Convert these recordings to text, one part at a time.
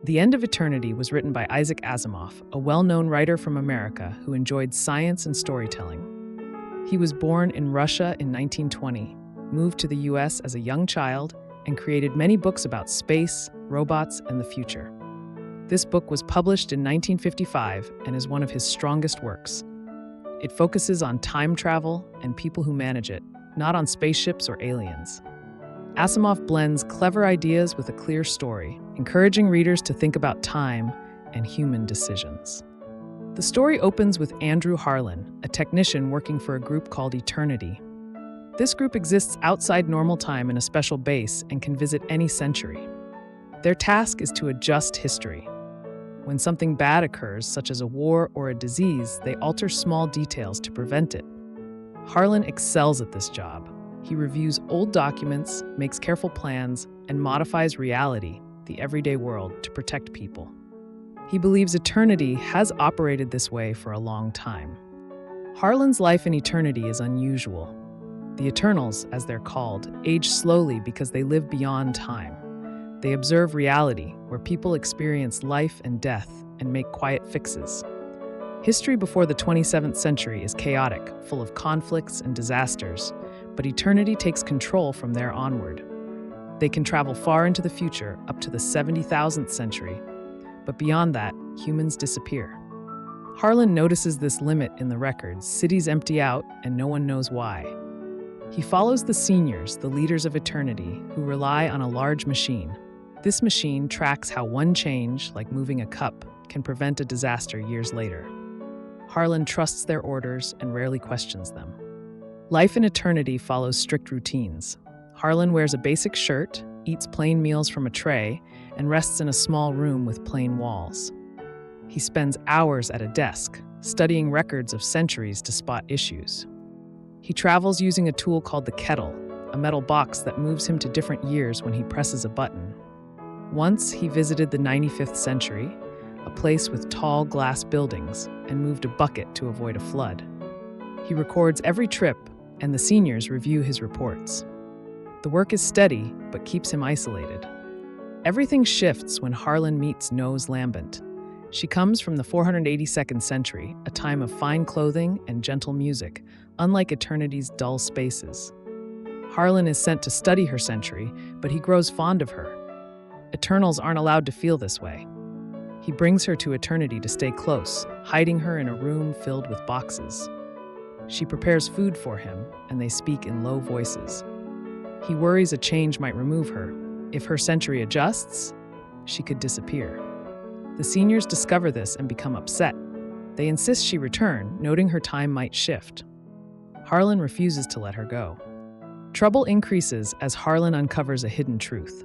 The End of Eternity was written by Isaac Asimov, a well-known writer from America who enjoyed science and storytelling. He was born in Russia in 1920, moved to the US as a young child, and created many books about space, robots, and the future. This book was published in 1955 and is one of his strongest works. It focuses on time travel and people who manage it, not on spaceships or aliens. Asimov blends clever ideas with a clear story, encouraging readers to think about time and human decisions. The story opens with Andrew Harlan, a technician working for a group called Eternity. This group exists outside normal time in a special base and can visit any century. Their task is to adjust history. When something bad occurs, such as a war or a disease, they alter small details to prevent it. Harlan excels at this job. He reviews old documents, makes careful plans, and modifies reality, the everyday world, to protect people. He believes Eternity has operated this way for a long time. Harlan's life in Eternity is unusual. The Eternals, as they're called, age slowly because they live beyond time. They observe reality, where people experience life and death and make quiet fixes. History before the 27th century is chaotic, full of conflicts and disasters, but Eternity takes control from there onward. They can travel far into the future, up to the 70,000th century, but beyond that, humans disappear. Harlan notices this limit in the records. Cities empty out, and no one knows why. He follows the seniors, the leaders of Eternity, who rely on a large machine. This machine tracks how one change, like moving a cup, can prevent a disaster years later. Harlan trusts their orders and rarely questions them. Life in Eternity follows strict routines. Harlan wears a basic shirt, eats plain meals from a tray, and rests in a small room with plain walls. He spends hours at a desk, studying records of centuries to spot issues. He travels using a tool called the kettle, a metal box that moves him to different years when he presses a button. Once he visited the 95th century, a place with tall glass buildings, and moved a bucket to avoid a flood. He records every trip, and the seniors review his reports. The work is steady, but keeps him isolated. Everything shifts when Harlan meets Nose Lambent. She comes from the 482nd century, a time of fine clothing and gentle music, unlike Eternity's dull spaces. Harlan is sent to study her century, but he grows fond of her. Eternals aren't allowed to feel this way. He brings her to Eternity to stay close, hiding her in a room filled with boxes. She prepares food for him, and they speak in low voices. He worries a change might remove her. If her century adjusts, she could disappear. The seniors discover this and become upset. They insist she return, noting her time might shift. Harlan refuses to let her go. Trouble increases as Harlan uncovers a hidden truth.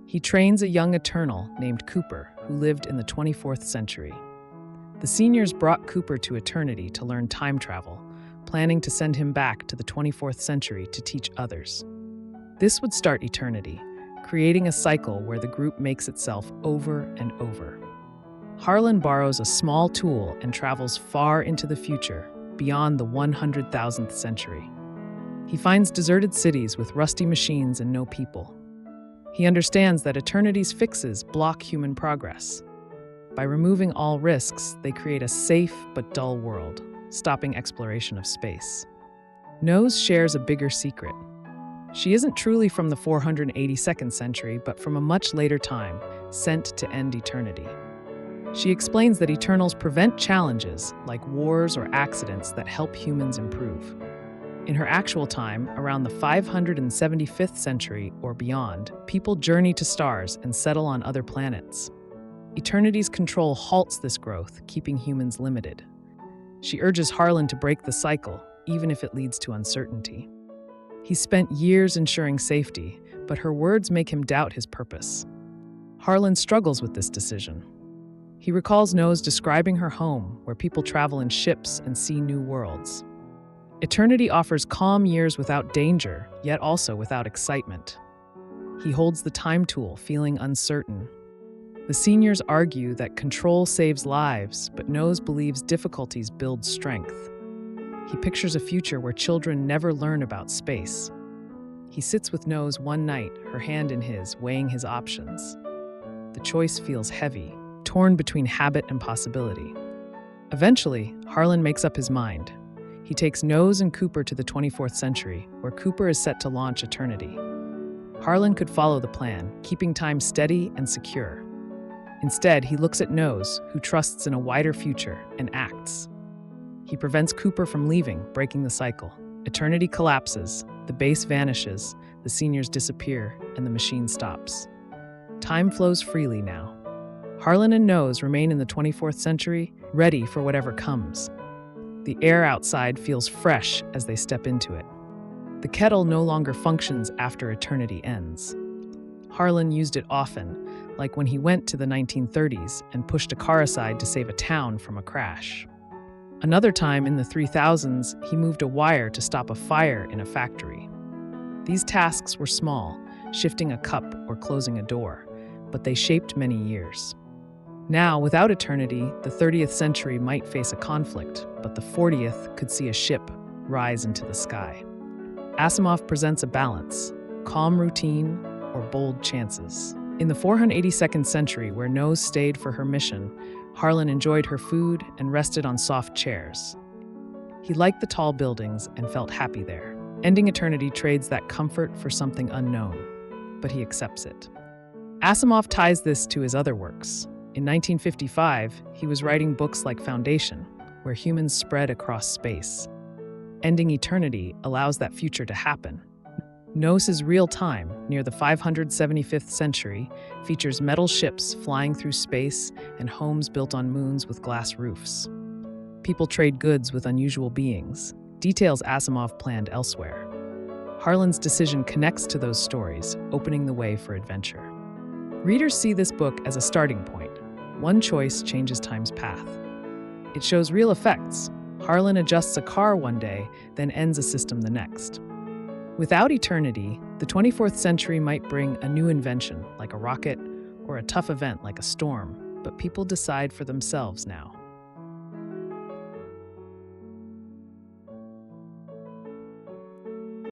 He trains a young Eternal named Cooper, who lived in the 24th century. The seniors brought Cooper to Eternity to learn time travel, planning to send him back to the 24th century to teach others. This would start Eternity, creating a cycle where the group makes itself over and over. Harlan borrows a small tool and travels far into the future, beyond the 100,000th century. He finds deserted cities with rusty machines and no people. He understands that Eternity's fixes block human progress. By removing all risks, they create a safe but dull world, stopping exploration of space. Nose shares a bigger secret. She isn't truly from the 482nd century, but from a much later time, sent to end Eternity. She explains that Eternals prevent challenges, like wars or accidents, that help humans improve. In her actual time, around the 575th century or beyond, people journey to stars and settle on other planets. Eternity's control halts this growth, keeping humans limited. She urges Harlan to break the cycle, even if it leads to uncertainty. He spent years ensuring safety, but her words make him doubt his purpose. Harlan struggles with this decision. He recalls Nose describing her home, where people travel in ships and see new worlds. Eternity offers calm years without danger, yet also without excitement. He holds the time tool, feeling uncertain. The seniors argue that control saves lives, but Nose believes difficulties build strength. He pictures a future where children never learn about space. He sits with Nose one night, her hand in his, weighing his options. the choice feels heavy, torn between habit and possibility. Eventually, Harlan makes up his mind. He takes Nose and Cooper to the 24th century, where Cooper is set to launch Eternity. Harlan could follow the plan, keeping time steady and secure. Instead, he looks at Nose, who trusts in a wider future, and acts. He prevents Cooper from leaving, breaking the cycle. Eternity collapses, the base vanishes, the seniors disappear, and the machine stops. Time flows freely now. Harlan and Nose remain in the 24th century, ready for whatever comes. The air outside feels fresh as they step into it. The kettle no longer functions after Eternity ends. Harlan used it often, like when he went to the 1930s and pushed a car aside to save a town from a crash. Another time in the 3000s, he moved a wire to stop a fire in a factory. These tasks were small, shifting a cup or closing a door, but they shaped many years. Now, without Eternity, the 30th century might face a conflict, but the 40th could see a ship rise into the sky. Asimov presents a balance, calm routine or bold chances. In the 482nd century, where Nose stayed for her mission, Harlan enjoyed her food and rested on soft chairs. He liked the tall buildings and felt happy there. Ending Eternity trades that comfort for something unknown, but he accepts it. Asimov ties this to his other works. In 1955, he was writing books like Foundation, where humans spread across space. Ending Eternity allows that future to happen. Nose's Real Time, near the 575th century, features metal ships flying through space and homes built on moons with glass roofs. People trade goods with unusual beings, details Asimov planned elsewhere. Harlan's decision connects to those stories, opening the way for adventure. Readers see this book as a starting point. One choice changes time's path. It shows real effects. Harlan adjusts a car one day, then ends a system the next. Without Eternity, the 24th century might bring a new invention, like a rocket, or a tough event like a storm, but people decide for themselves now.